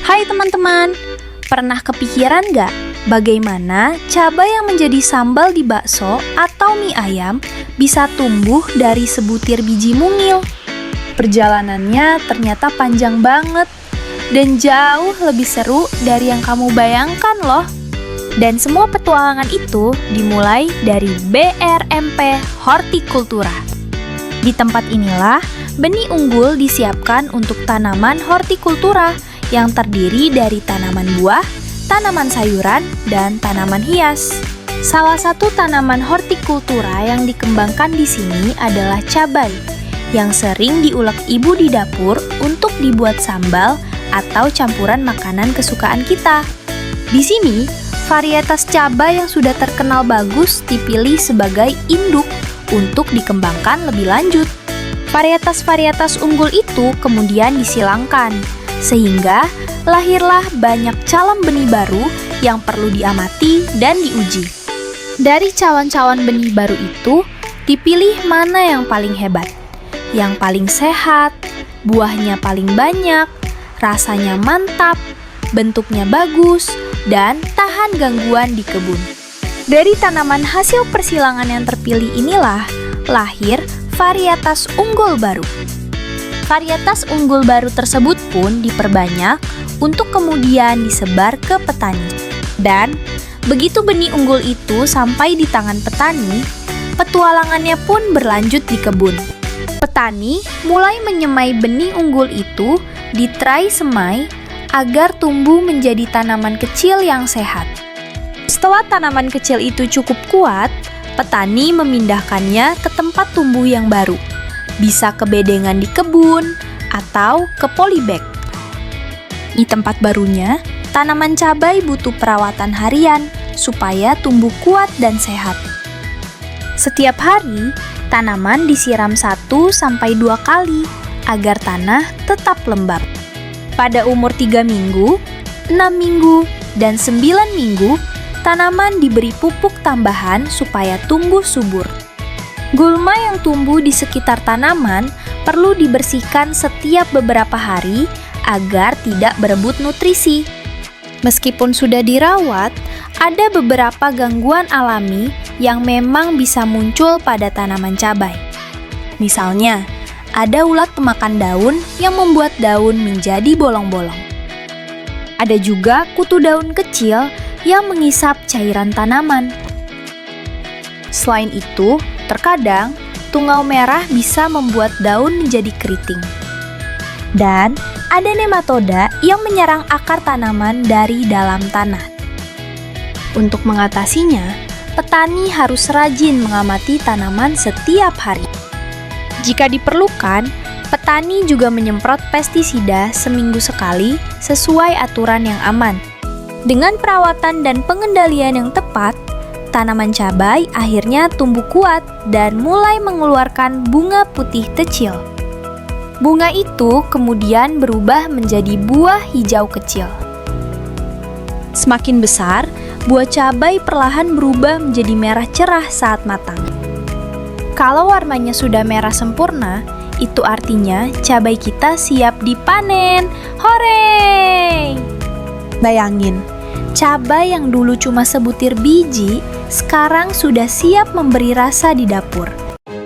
Hai teman-teman, pernah kepikiran nggak bagaimana cabai yang menjadi sambal di bakso atau mie ayam bisa tumbuh dari sebutir biji mungil? Perjalanannya ternyata panjang banget dan jauh lebih seru dari yang kamu bayangkan loh. Dan semua petualangan itu dimulai dari BRMP Hortikultura. Di tempat inilah benih unggul disiapkan untuk tanaman hortikultura yang terdiri dari tanaman buah, tanaman sayuran, dan tanaman hias. Salah satu tanaman hortikultura yang dikembangkan di sini adalah cabai, yang sering diulek ibu di dapur untuk dibuat sambal atau campuran makanan kesukaan kita. Di sini, varietas cabai yang sudah terkenal bagus dipilih sebagai induk untuk dikembangkan lebih lanjut. Varietas-varietas unggul itu kemudian disilangkan, sehingga lahirlah banyak calon benih baru yang perlu diamati dan diuji. Dari cawan-cawan benih baru itu, dipilih mana yang paling hebat, yang paling sehat, buahnya paling banyak, rasanya mantap, bentuknya bagus, dan tahan gangguan di kebun. Dari tanaman hasil persilangan yang terpilih inilah lahir varietas unggul baru. Varietas unggul baru tersebut pun diperbanyak untuk kemudian disebar ke petani. Dan begitu benih unggul itu sampai di tangan petani, petualangannya pun berlanjut di kebun. Petani mulai menyemai benih unggul itu di tray semai agar tumbuh menjadi tanaman kecil yang sehat. Setelah tanaman kecil itu cukup kuat, petani memindahkannya ke tempat tumbuh yang baru. Bisa ke bedengan di kebun atau ke polybag. Di tempat barunya, tanaman cabai butuh perawatan harian supaya tumbuh kuat dan sehat. Setiap hari, tanaman disiram 1-2 kali agar tanah tetap lembab. Pada umur 3 minggu, 6 minggu, dan 9 minggu, tanaman diberi pupuk tambahan supaya tumbuh subur. Gulma yang tumbuh di sekitar tanaman perlu dibersihkan setiap beberapa hari agar tidak berebut nutrisi. Meskipun sudah dirawat, ada beberapa gangguan alami yang memang bisa muncul pada tanaman cabai. Misalnya, ada ulat pemakan daun yang membuat daun menjadi bolong-bolong. Ada juga kutu daun kecil yang mengisap cairan tanaman. Selain itu, terkadang tungau merah bisa membuat daun menjadi keriting. Dan ada nematoda yang menyerang akar tanaman dari dalam tanah. Untuk mengatasinya, petani harus rajin mengamati tanaman setiap hari. Jika diperlukan, petani juga menyemprot pestisida seminggu sekali sesuai aturan yang aman. Dengan perawatan dan pengendalian yang tepat, tanaman cabai akhirnya tumbuh kuat dan mulai mengeluarkan bunga putih kecil. Bunga itu kemudian berubah menjadi buah hijau kecil. Semakin besar, buah cabai perlahan berubah menjadi merah cerah saat matang. Kalau warnanya sudah merah sempurna, itu artinya cabai kita siap dipanen. Hore! Bayangin, cabai yang dulu cuma sebutir biji, sekarang sudah siap memberi rasa di dapur.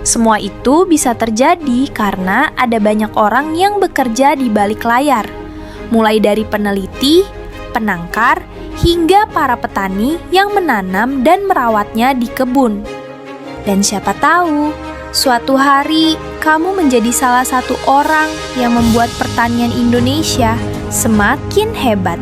Semua itu bisa terjadi karena ada banyak orang yang bekerja di balik layar, mulai dari peneliti, penangkar, hingga para petani yang menanam dan merawatnya di kebun. Dan siapa tahu, suatu hari kamu menjadi salah satu orang yang membuat pertanian Indonesia semakin hebat.